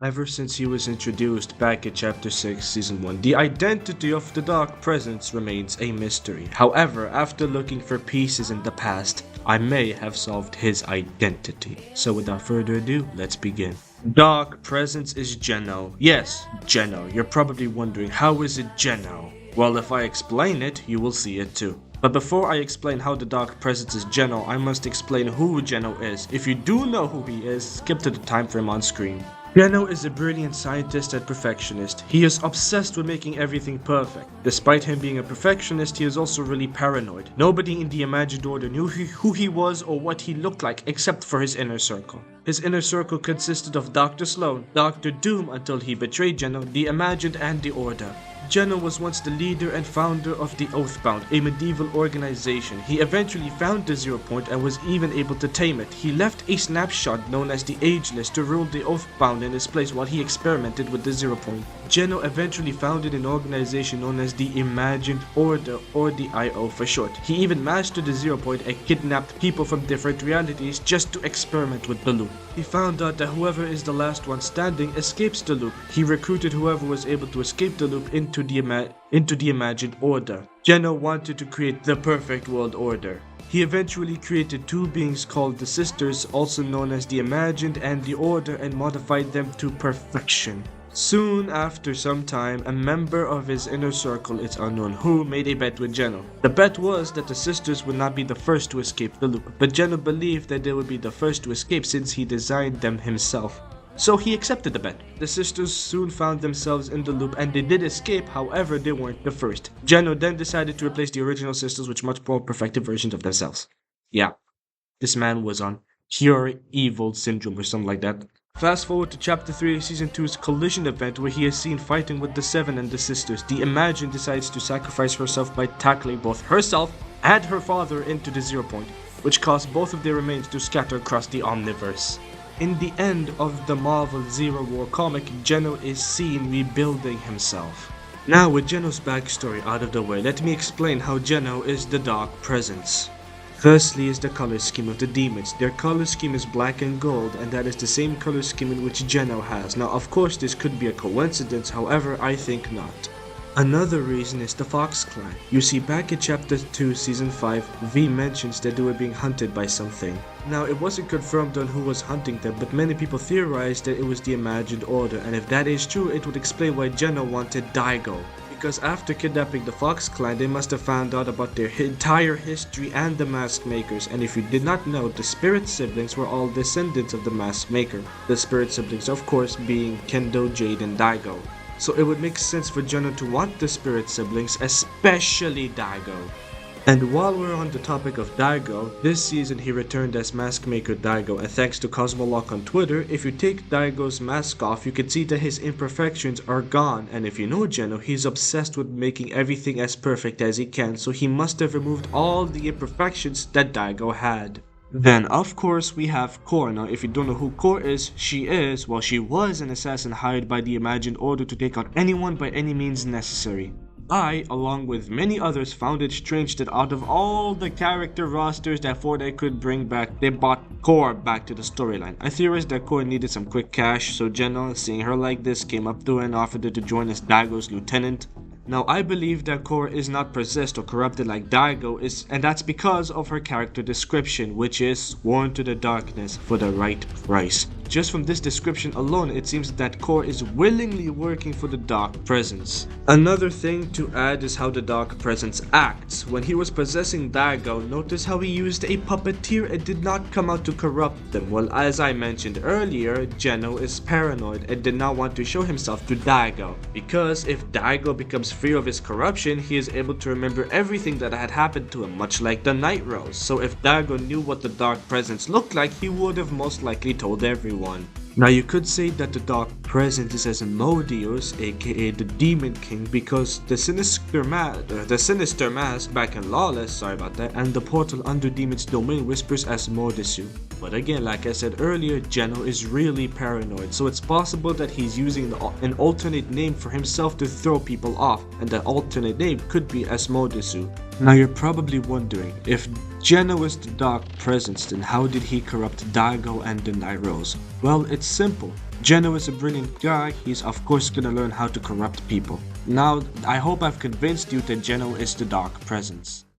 Ever since he was introduced back in Chapter 6, Season 1, the identity of the Dark Presence remains a mystery. However, after looking for pieces in the past, I may have solved his identity. So without further ado, let's begin. Dark Presence is Geno. Yes, Geno. You're probably wondering, how is it Geno? Well, if I explain it, you will see it too. But before I explain how the Dark Presence is Geno, I must explain who Geno is. If you do know who he is, skip to the time frame on screen. Geno is a brilliant scientist and perfectionist. He is obsessed with making everything perfect. Despite him being a perfectionist, he is also really paranoid. Nobody in the imagined order knew who he was or what he looked like except for his inner circle. His inner circle consisted of Dr. Sloan, Dr. Doom until he betrayed Geno, the Imagined, and the Order. Geno was once the leader and founder of the Oathbound, a medieval organization. He eventually found the Zero Point and was even able to tame it. He left a snapshot known as the Ageless to rule the Oathbound in his place while he experimented with the Zero Point. Geno eventually founded an organization known as the Imagined Order, or the IO for short. He even mastered the Zero Point and kidnapped people from different realities just to experiment with the loop. He found out that whoever is the last one standing escapes the loop. He recruited whoever was able to escape the loop into the Imagined Order. Geno wanted to create the perfect world order. He eventually created two beings called the Sisters, also known as the Imagined and the Order, and modified them to perfection. Soon after some time, a member of his inner circle, it's unknown who, made a bet with Geno. The bet was that the Sisters would not be the first to escape the loop, but Geno believed that they would be the first to escape since he designed them himself. So he accepted the bet. The Sisters soon found themselves in the loop and they did escape, however they weren't the first. Geno then decided to replace the original Sisters with much more perfected versions of themselves. Yeah, this man was on pure evil syndrome or something like that. Fast forward to Chapter 3, Season 2's collision event where he is seen fighting with the Seven and the Sisters. The Imagined decides to sacrifice herself by tackling both herself and her father into the Zero Point, which caused both of their remains to scatter across the Omniverse. In the end of the Marvel Zero War comic, Geno is seen rebuilding himself. Now with Geno's backstory out of the way, let me explain how Geno is the Dark Presence. Firstly is the color scheme of the demons. Their color scheme is black and gold, and that is the same color scheme in which Geno has. Now of course this could be a coincidence, however I think not. Another reason is the Fox Clan. You see, back in Chapter 2, Season 5, V mentions that they were being hunted by something. Now it wasn't confirmed on who was hunting them, but many people theorized that it was the Imagined Order, and if that is true, it would explain why Geno wanted Daigo. Because after kidnapping the Fox Clan, they must have found out about their entire history and the Mask Makers, and if you did not know, the Spirit Siblings were all descendants of the Mask Maker. The Spirit Siblings of course being Kendo, Jade, and Daigo. So it would make sense for Geno to want the Spirit Siblings, especially Daigo. And while we're on the topic of Daigo, this season he returned as Mask Maker Daigo, and thanks to Cosmolock on Twitter, if you take Daigo's mask off, you can see that his imperfections are gone, and if you know Geno, he's obsessed with making everything as perfect as he can, so he must have removed all the imperfections that Daigo had. Then, of course, we have Core. Now, if you don't know who Core is, she was an assassin hired by the Imagined Order to take out anyone by any means necessary. I, along with many others, found it strange that out of all the character rosters that Fortnite could bring back, they brought Core back to the storyline. I theorized that Core needed some quick cash, so Geno, seeing her like this, came up to her and offered her to join as Daigo's lieutenant. Now, I believe that Core is not possessed or corrupted like Daigo is, and that's because of her character description, which is sworn to the darkness for the right price. Just from this description alone, it seems that Core is willingly working for the Dark Presence. Another thing to add is how the Dark Presence acts. When he was possessing Daigo, notice how he used a puppeteer and did not come out to corrupt them. Well, as I mentioned earlier, Geno is paranoid and did not want to show himself to Daigo, because if Daigo becomes free of his corruption, he is able to remember everything that had happened to him, much like the Night Rose. So if Daigo knew what the Dark Presence looked like, he would have most likely told everyone. Now you could say that the Dark Presence is Asmodeus, aka the Demon King, because the Sinister Mask back in Lawless, and the portal under Demon's domain whispers Asmodeus. But again, like I said earlier, Geno is really paranoid, so it's possible that he's using an alternate name for himself to throw people off, and that alternate name could be Asmodeus. Now you're probably wondering, if Geno is the Dark Presence, then how did he corrupt Daigo and the Night Rose? Well, it's simple. Geno is a brilliant guy, he's of course gonna learn how to corrupt people. Now, I hope I've convinced you that Geno is the Dark Presence.